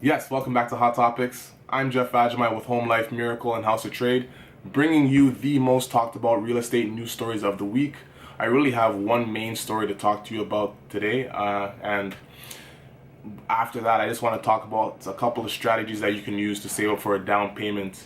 Yes, welcome back to Hot Topics. I'm Jeff Vajamai with Home Life Miracle and House of Trade, bringing you the most talked about real estate news stories of the week. I really have one main story to talk to you about today, and after that I just want to talk about a couple of strategies that you can use to save up for a down payment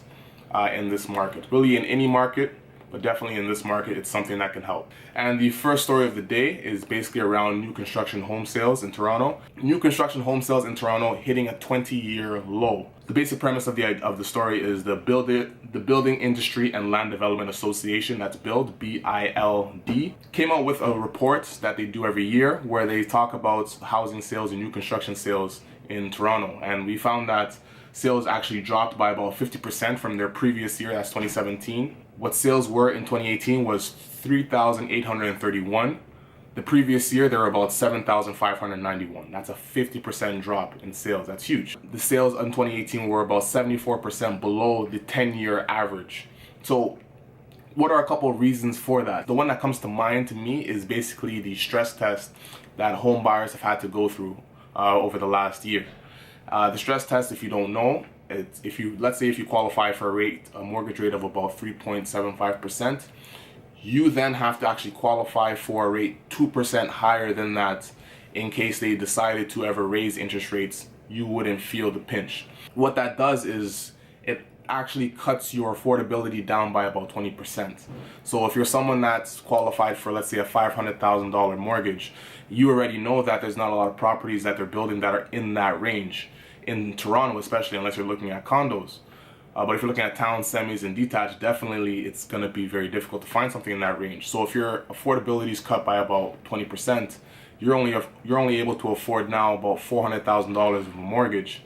in this market. Really in any market, but definitely in this market, it's something that can help. And the first story of the day is basically around new construction home sales in Toronto. New construction home sales in Toronto hitting a 20-year low. The basic premise of the story is the Building Industry and Land Development Association, that's BILD, B-I-L-D, came out with a report that they do every year where they talk about housing sales and new construction sales in Toronto. And we found that sales actually dropped by about 50% from their previous year, that's 2017. What sales were in 2018 was 3,831. The previous year, there were about 7,591. That's a 50% drop in sales. That's huge. The sales in 2018 were about 74% below the 10-year average. So what are a couple of reasons for that? The one that comes to mind to me is basically the stress test that home buyers have had to go through over the last year. The stress test, if you don't know, let's say if you qualify for a mortgage rate of about 3.75%, you then have to actually qualify for a rate 2% higher than that in case they decided to ever raise interest rates. You wouldn't feel the pinch. What that does is it actually cuts your affordability down by about 20%. So if you're someone that's qualified for, let's say, a $500,000 mortgage, you already know that there's not a lot of properties that they're building that are in that range. In Toronto especially, unless you're looking at condos. But if you're looking at town, semis, and detached, definitely it's going to be very difficult to find something in that range. So if your affordability is cut by about 20%, you're only able to afford now about $400,000 of a mortgage.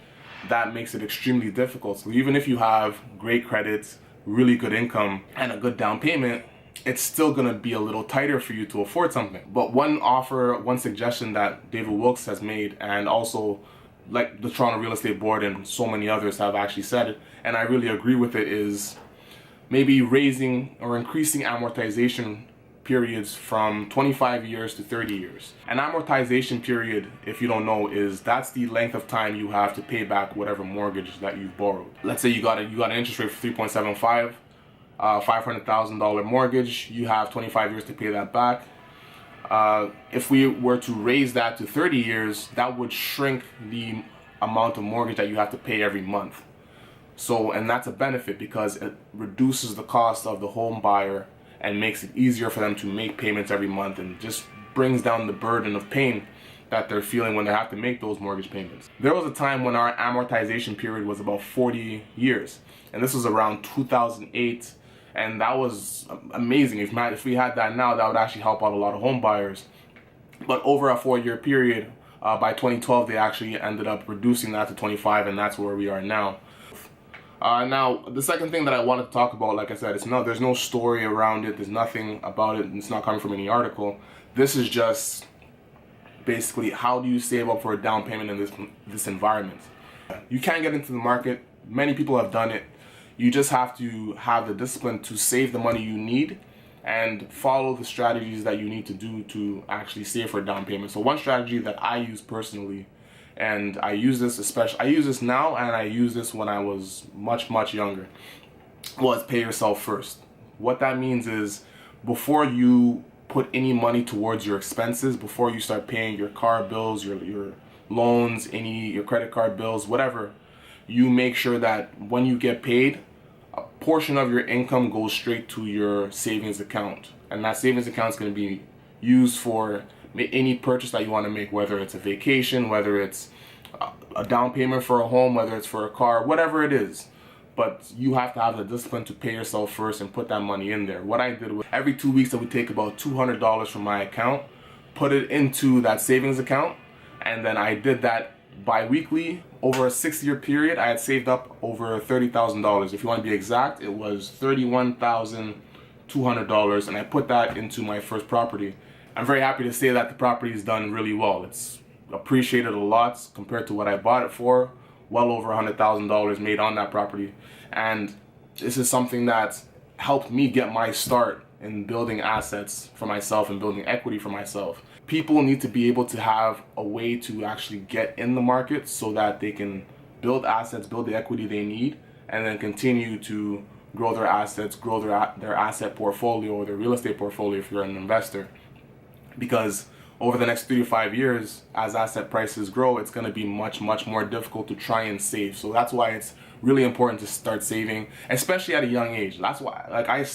That makes it extremely difficult. So even if you have great credit, really good income, and a good down payment, it's still going to be a little tighter for you to afford something. But one suggestion that David Wilkes has made, and also like the Toronto Real Estate Board and so many others have actually said it, and I really agree with it, is maybe raising or increasing amortization periods from 25 years to 30 years. An amortization period, if you don't know, that's the length of time you have to pay back whatever mortgage that you've borrowed. Let's say you got an interest rate for 3.75, $500,000 mortgage, you have 25 years to pay that back. If we were to raise that to 30 years, that would shrink the amount of mortgage that you have to pay every month. So, and that's a benefit because it reduces the cost of the home buyer and makes it easier for them to make payments every month, and just brings down the burden of pain that they're feeling when they have to make those mortgage payments. There was a time when our amortization period was about 40 years, and this was around 2008. And that was amazing. If we had that now, that would actually help out a lot of home buyers. But over a 4-year period, by 2012, they actually ended up reducing that to 25, and that's where we are now. Now, the second thing that I wanted to talk about, like I said, there's no story around it. There's nothing about it. It's not coming from any article. This is just basically, how do you save up for a down payment in this environment? You can get into the market. Many people have done it. You just have to have the discipline to save the money you need and follow the strategies that you need to do to actually save for a down payment. So one strategy that I use personally, and I use this now, and I use this when I was much younger, was pay yourself first. What that means is, before you put any money towards your expenses, before you start paying your car bills, your loans, your credit card bills, whatever, you make sure that when you get paid, a portion of your income goes straight to your savings account. And that savings account is going to be used for any purchase that you want to make, whether it's a vacation, whether it's a down payment for a home, whether it's for a car, whatever it is. But you have to have the discipline to pay yourself first and put that money in there. What I did was, every 2 weeks I would take about $200 from my account, put it into that savings account, and then I did that bi-weekly. Over a 6-year period, I had saved up over $30,000. If you want to be exact, it was $31,200, and I put that into my first property. I'm very happy to say that the property is done really well. It's appreciated a lot compared to what I bought it for. Well over $100,000 made on that property, and this is something that helped me get my start in building assets for myself and building equity for myself. People need to be able to have a way to actually get in the market so that they can build assets, build the equity they need, and then continue to grow their assets, grow their asset portfolio or their real estate portfolio if you're an investor. Because over the next 3 to 5 years, as asset prices grow, it's going to be much more difficult to try and save. So that's why it's really important to start saving, especially at a young age. That's why, like, I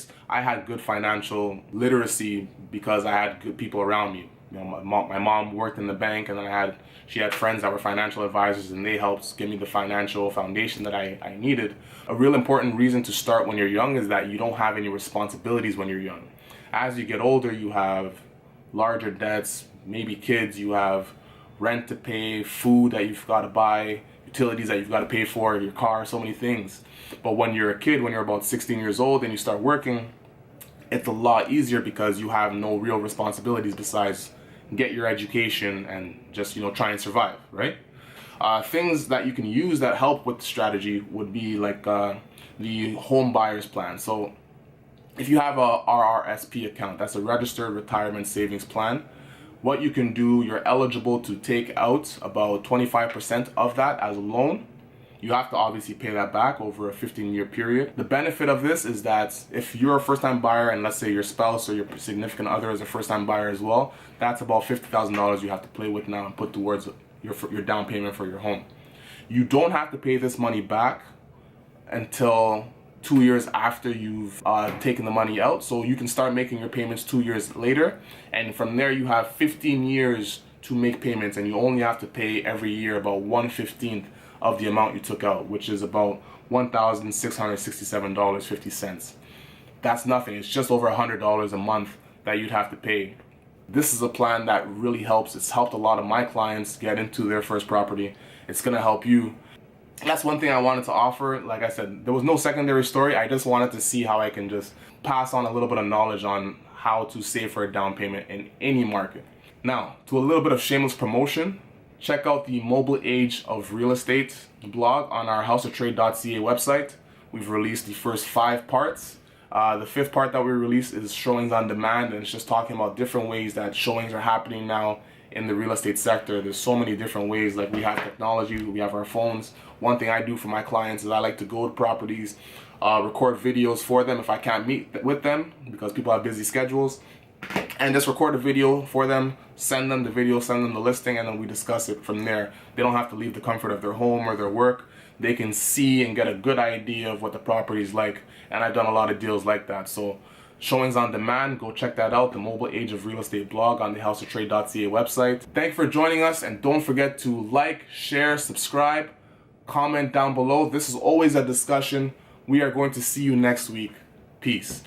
had good financial literacy because I had good people around me. You know, my mom worked in the bank, and then she had friends that were financial advisors, and they helped give me the financial foundation that I needed. A real important reason to start when you're young is that you don't have any responsibilities when you're young. As you get older, you have larger debts, maybe kids, you have rent to pay, food that you've got to buy, utilities that you've got to pay for, your car, so many things. But when you're a kid, when you're about 16 years old and you start working, it's a lot easier because you have no real responsibilities besides get your education and just, you know, try and survive, right? Things that you can use that help with the strategy would be like the home buyer's plan. So if you have a RRSP account, that's a registered retirement savings plan, what you can do, you're eligible to take out about 25% of that as a loan. You have to obviously pay that back over a 15-year period. The benefit of this is that if you're a first-time buyer, and let's say your spouse or your significant other is a first-time buyer as well, that's about $50,000 you have to play with now and put towards your down payment for your home. You don't have to pay this money back until 2 years after you've taken the money out. So you can start making your payments 2 years later, and from there you have 15 years to make payments, and you only have to pay every year about 1/15 of the amount you took out, which is about $1,667.50. That's nothing. It's just over $100 a month that you'd have to pay. This is a plan that really helps. It's helped a lot of my clients get into their first property. It's gonna help you. That's one thing I wanted to offer. Like I said, there was no secondary story. I just wanted to see how I can just pass on a little bit of knowledge on how to save for a down payment in any market. Now, to a little bit of shameless promotion, check out the Mobile Age of Real Estate blog on our houseoftrade.ca website. We've released the first 5 parts. The 5th part that we released is showings on demand, and it's just talking about different ways that showings are happening now in the real estate sector. There's so many different ways. Like, we have technology, we have our phones. One thing I do for my clients is I like to go to properties, record videos for them if I can't meet with them because people have busy schedules, and just record a video for them, send them the video, send them the listing, and then we discuss it from there. They don't have to leave the comfort of their home or their work. They can see and get a good idea of what the property is like, and I've done a lot of deals like that. So showings on demand, go check that out, the Mobile Age of Real Estate blog on the houseoftrade.ca website. Thank you for joining us, and don't forget to like, share, subscribe, comment down below. This is always a discussion. We are going to see you next week. Peace.